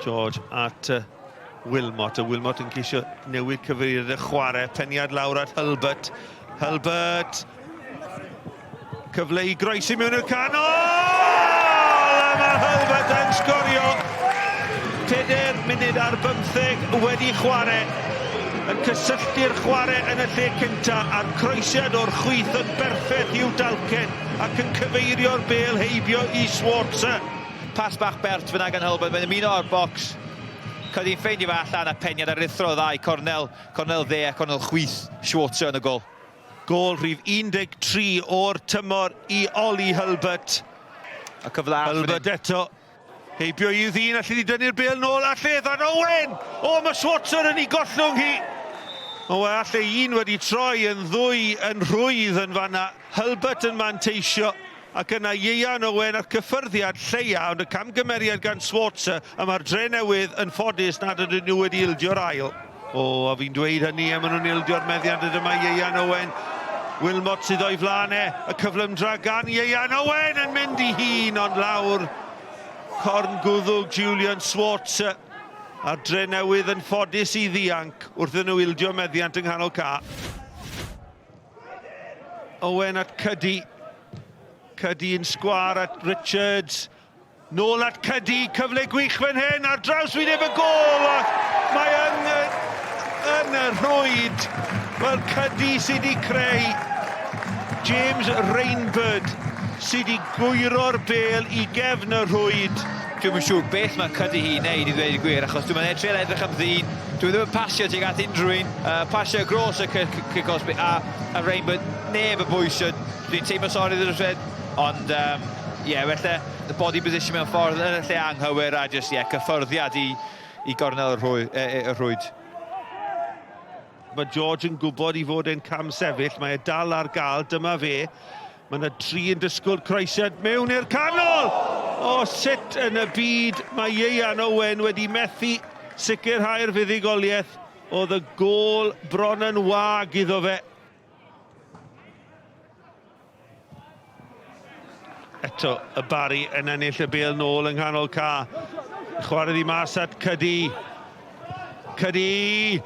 George at Wilmot. Wilmot yn ceisio newid cyfeiriad y chwarae. Peniad lawr at Hulbert. Hulbert. Cyfle i groesi mewn i'r canol! A mae Hulbert yn sgorio. 4 munud ar 15 wedi chwarae. Yn cysylltu'r chwarae yn y lle cynta a'r croesiad o'r chwith yn berffaith i'w dalcen ac yn cyfeirio'r bêl heibio i Schwarzer. Pas bach bert fyna gan Hulbert, mae'n ymuno o'r bocs. Cydi'n ffeindio fe allan a peniad ar rithro ddau, Cornel dde a Cornel chwith Schwarzer yn y gol. Gol rhif 13 o'r tymor i Oli Hulbert. A cyfle Hulbert eto. Heibio i'w ddyn, allu ni dynnu'r bêl nôl a lleddan Owen! O, mae Schwarzer yn ei gollwng hi! O, allu un wedi troi yn ddwy yn rhwydd yn fanna. Hulbert yn manteisio. Ac yna Ieuan Owen ar cyffyrddiad lleia, ond y camgymeriad gan Schwarzer, a mae'r Drenewydd yn ffodus nad ydyn nhw wedi ildio'r ail. O, a fi'n dweud hynny, a maen nhw'n ildio'r meddiant yma Ieuan Owen. Wilmot sydd o'i flanau, y cyflymdra gan Ieuan Owen yn mynd i hun, ond lawr corn gwddwg Julian Schwarzer. A'r Drenewydd yn ffodus i ddianc wrth nhw ildio meddiant yng nghanol ca. Owen at Cyddi. Cyddi yn sgwar at Richards. Nôl at Cyddi, cyfle gwych fan hyn, ar draws wyneb y gol. Mae yn y rhwyd. Wel, Cyddi sydd wedi creu. James Rainbird sydd wedi gwyro'r bêl i gefn y rhwyd. Dwi'n yn siŵr beth mae Cyddi hi wneud i ddweud y gwir, achos dwi'n edrych edrych am ddyn. Dwi ddim yn pasio tuag at unrhyw un. Pasio gros y Cosby a Rainbird, neb y bwysio. Dwi'n teimlo sori ddyn nhw'n ond, felly, y body position mewn ffordd yn y lle anghywir a just, cyffyrddiad i gornel y rhwyd. Mae George yn gwybod i fod e'n cam sefyll, mae e dal ar gael, dyma fe. Mae yna 3 yn disgwyl croesiad mewn i'r canol! O, sut yn y byd mae Ieuan Owen wedi methu sicrhau'r fuddugoliaeth. Oedd y gol bron yn wag iddo fe. Eto, y Barri yn ennill y bêl nôl yng nghanol ca. Chwarae ddi mas at Cyddi. Cyddi!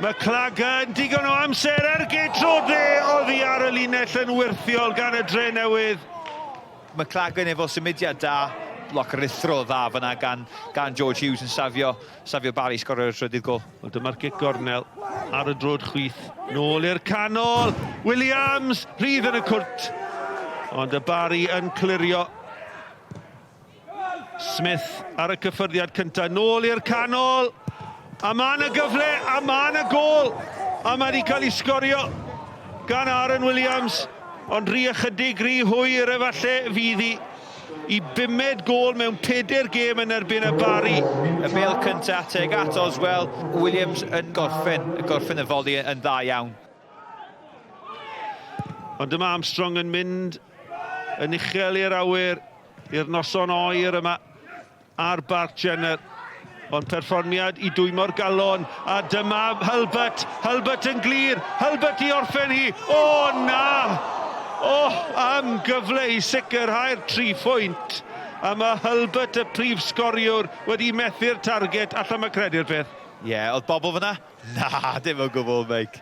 Mae Clagan digon o amser ergydro de oddi ar y linell yn wirthiol gan y Drenewydd. Mae Clagan efo symudiad da, bloc rithro dda fyna gan George Hughes yn safio Barri sgorio'r trydydd gol. Wel, dyma'r gic gornel ar y drod chwith. Nôl i'r canol. Williams, rhydd yn y cwrt. Ond y Barri yn clirio. Smith ar y cyffyrddiad cyntaf. Nôl i'r canol. A mae yna gyfle, a mae yna gol. A mae wedi cael ei sgorio gan Aaron Williams. Ond rhy ychydig, rhy hwyr efallai fydd i 5 gol mewn 4 gêm yn erbyn y Barri. Y bêl cyntaf teg at Oswell. Williams yn gorffen y foli yn dda iawn. Ond dyma Armstrong yn mynd yn uchel i'r awyr, i'r noson oer yma ar Bart Jenner. Ond perfformiad i dwymo'r galon, a dyma Hulbert yn glir, Hulbert i orffen hi, o na! O, am gyfle i sicrhau'r 3 phwynt. A mae Hulbert y prif sgoriwr wedi methu'r target, allan mae credu'r peth. Oedd bobl fyna? Na, dim o gwbl, meic.